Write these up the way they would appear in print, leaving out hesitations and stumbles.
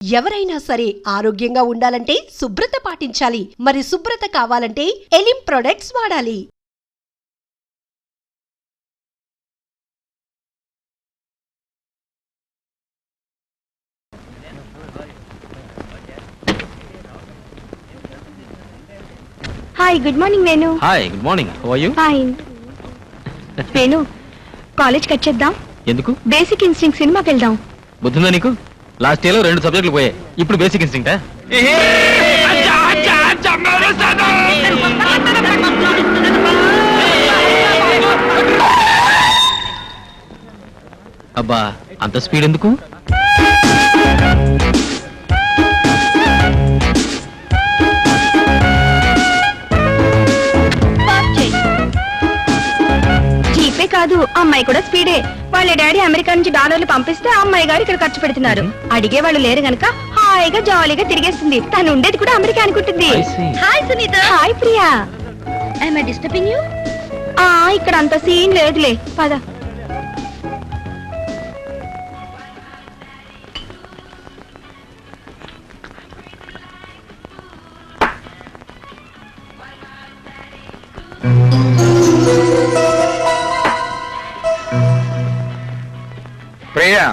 ఎవరైనా సరే ఆరోగ్యంగా ఉండాలంటే శుభ్రత పాటించాలి. మరి శుభ్రత కావాలంటే ఎలిం ప్రొడక్ట్స్ వాడాలి. Hi, good morning Venu. Hi, good morning. How are you? Fine. Venu, కాలేజ్కి వచ్చేద్దాం. ఎందుకు? బేసిక్ ఇన్స్టింక్ట్ సినిమాకి వెళ్దాం. బుద్ధుందా నీకు? లాస్ట్ ఇయర్ లో 2 సబ్జెక్టులు పోయాయి, ఇప్పుడు బేసిక్ ఇన్స్టింక్టా? అబ్బా, అంత స్పీడ్ ఎందుకు? జీపే కాదు, అమ్మాయి కూడా స్పీడే. వాళ్ళ డాడీ అమెరికా నుంచి డాలర్లు పంపిస్తే అమ్మాయి గారు ఇక్కడ ఖర్చు పెడుతున్నారు. అడిగే వాళ్ళు లేరు గనక హాయిగా జాలీగా తిరిగేస్తుంది. తను ఉండేది కూడా అమెరికా అనుకుంటుంది. Hi Sunita. Hi Priya. am I disturbing you? ఇక్కడ అంత సీన్ లేదులే, పద. ప్రియా,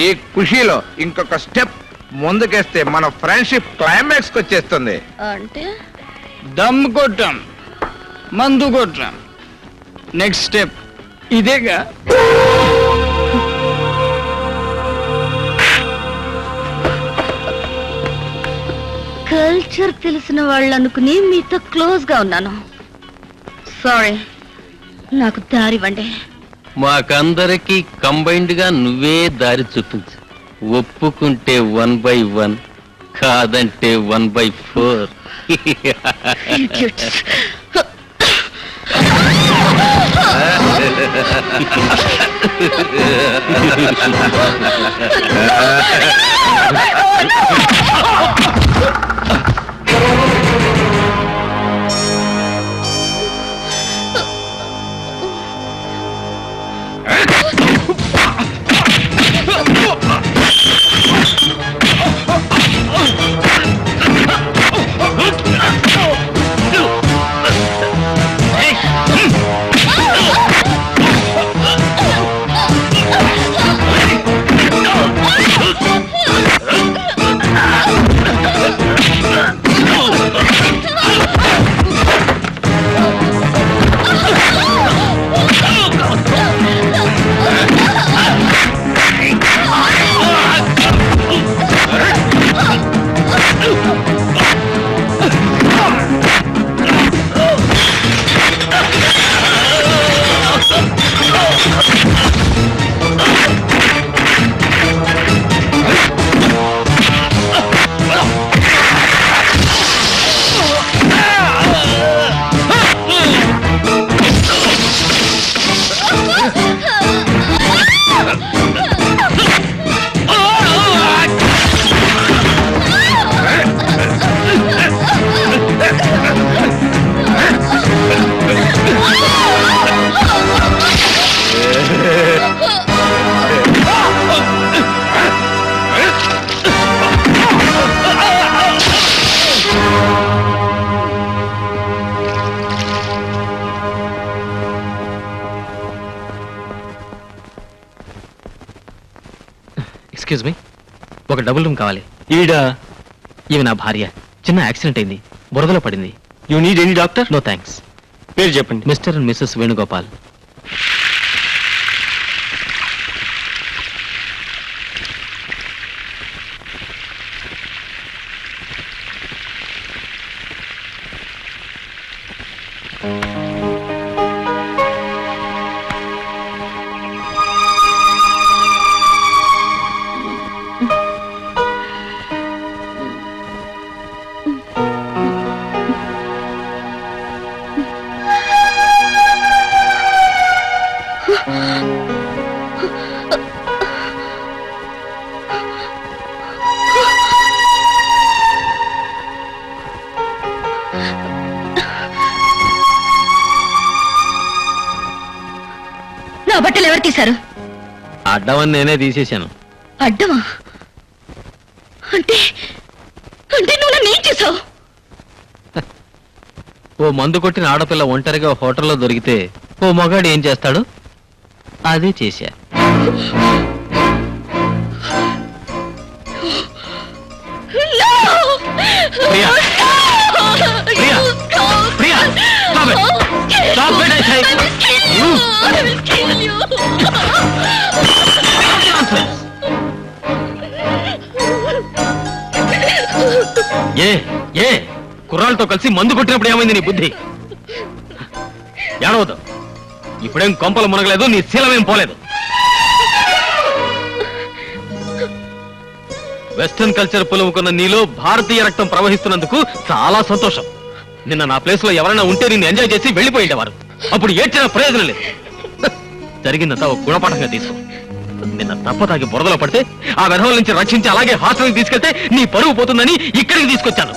ఈ ఖుషీలో ఇంకొక స్టెప్ ముందుకేస్తే మన ఫ్రెండ్షిప్ క్లైమాక్స్ కి వచ్చేస్తుంది. అంటే దమ్ కొట్టాం, మందు కొట్టాం, నెక్స్ట్ స్టెప్ ఇదేగా. కల్చర్ తెలిసిన వాళ్ళు అనుకుని మీతో క్లోజ్ గా ఉన్నాను. సారీ, నాకు దారివ్వండి. మాకందరికి కంబైన్డ్ గా నువ్వే దారి చూపించు. ఒప్పుకుంటే 1/1, కాదంటే 1/4. ఎక్స్క్యూజ్ మీ, ఒక డబుల్ రూమ్ కావాలి. ఈమె నా భార్య. చిన్న యాక్సిడెంట్ అయింది, బురదలో పడింది. You need any doctor? No thanks. పేరు చెప్పండి. Mister and missus Venugopal. నా బట్టలు ఎవరు తీశారు? అడ్డమని నేనే తీసేశాను. అడ్డమా? అంటే అంటే నువ్వు నన్ను ఏం చేసావు? ఓ మందు కొట్టిన ఆడపిల్ల ఒంటరిగా హోటల్లో దొరికితే ఓ మగాడు ఏం చేస్తాడు? అదే చేశా. Priya! Priya! Priya! Stop it! Stop it, I say! ఏ ఏ కుర్రాళ్ళతో కలిసి మందు కొట్టినప్పుడు ఏమైంది నీ బుద్ధి? ఏడవద్దు. ఇప్పుడేం కొంపలు మునగలేదు, నీ శీలమేం పోలేదు. వెస్టర్న్ కల్చర్ పులుముకున్న నీలో భారతీయ రక్తం ప్రవహిస్తున్నందుకు చాలా సంతోషం. నిన్న నా ప్లేస్ లో ఎవరైనా ఉంటే నిన్ను ఎంజాయ్ చేసి వెళ్ళిపోయిండేవారు. అప్పుడు ఏడ్చిన ప్రయోజనం లేదు. జరిగిందంతా ఒక గుణపాఠంగా తీసుకో. నిన్న తప్ప తాగి బురదలో పడితే ఆ వెధవల నుంచి రక్షించి అలాగే హాస్టల్కి తీసుకెళ్తే నీ పరువు పోతుందని ఇక్కడికి తీసుకొచ్చాను.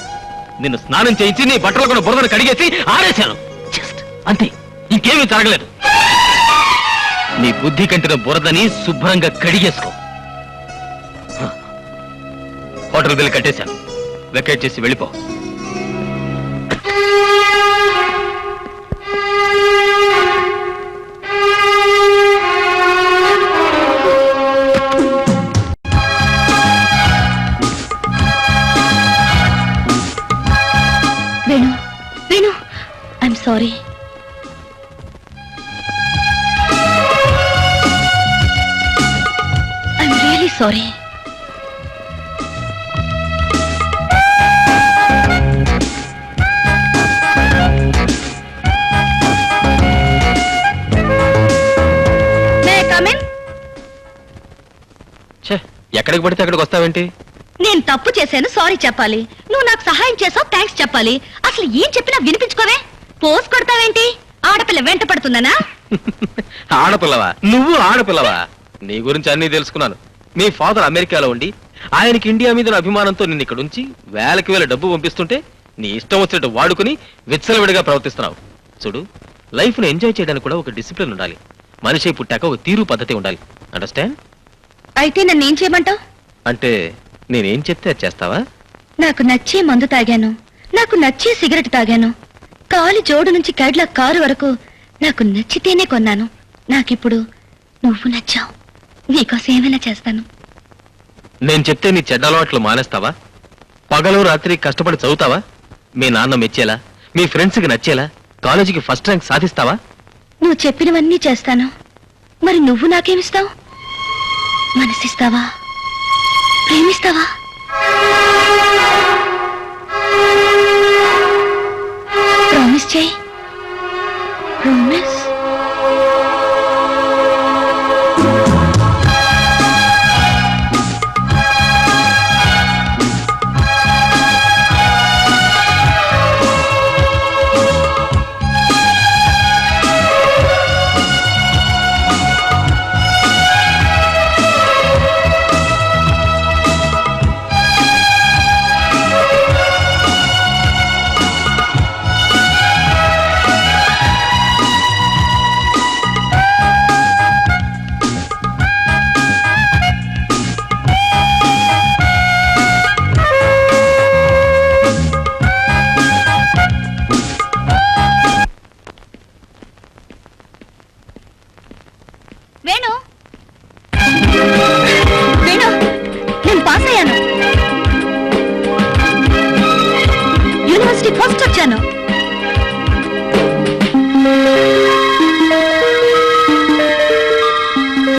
నిన్ను స్నానం చేయించి నీ బట్టలు కూడా బురదను కడిగేసి ఆరేశాను. జస్ట్ అంతే, ఇంకేమీ జరగలేదు. నీ బుద్ధి కంటిన బురదని శుభ్రంగా కడిగేసుకో. హోటల్ బిల్ కట్టేశాను. వెకేట్ చేసి వెళ్ళిపో. Venu Venu, I'm sorry. I'm really sorry. ఛే, ఎక్కడికి పడితే అక్కడికి వస్తావేంటి? నేను తప్పు చేశాను, సారీ చెప్పాలి. నువ్వు నాకు సహాయం చేసావు, థ్యాంక్స్ చెప్పాలి. అసలు ఏం చెప్పినా వినిపించుకోవే. పోస్ కొడతావేంటి? ఆడపిల్ల వెంట పడుతుందనా? ఆడపిల్లవా? నువ్వు ఆడపిల్లవా? నీ గురించి అన్నీ తెలుసుకున్నాను. మీ ఫాదర్ అమెరికాలో ఉండి ఆయనకి ఇండియా మీద అభిమానంతో నిన్ను ఇక్కడ ఉంచి వేలకి వేల డబ్బు పంపిస్తుంటే నీ ఇష్టం వచ్చినట్టు వాడుకుని విచ్చలవిడిగా ప్రవర్తిస్తున్నావు. చూడు, లైఫ్ ను ఎంజాయ్ చేయడానికి కూడా ఒక డిసిప్లిన్ ఉండాలి. మనిషి పుట్టాక ఒక తీరు పద్ధతి ఉండాలి. అండర్స్టాండ్? అయితే నన్ను ఏం చేయమంటావు? అంటే నేనేం చెప్తే అది చేస్తావా? నాకు నచ్చే మందు తాగాను, నాకు నచ్చే సిగరెట్ తాగాను, కాలి జోడు నుంచి కడ్ల కారు వరకు నాకు నచ్చితేనే కొన్నాను. నాకిప్పుడు నువ్వు నచ్చావు. నీకోసం ఏమైనా చేస్తాను. నేను చెప్తే నీ చెడ్డ అలవాట్లు మానేస్తావా? పగలు రాత్రి కష్టపడి చదువుతావా? మీ నాన్న మెచ్చేలా, మీ ఫ్రెండ్స్కి నచ్చేలా కాలేజీకి ఫస్ట్ ర్యాంక్ సాధిస్తావా? నువ్వు చెప్పినవన్నీ చేస్తాను. మరి నువ్వు నాకేమిస్తావు? మనసిస్తావా? ప్రేమిస్తావా?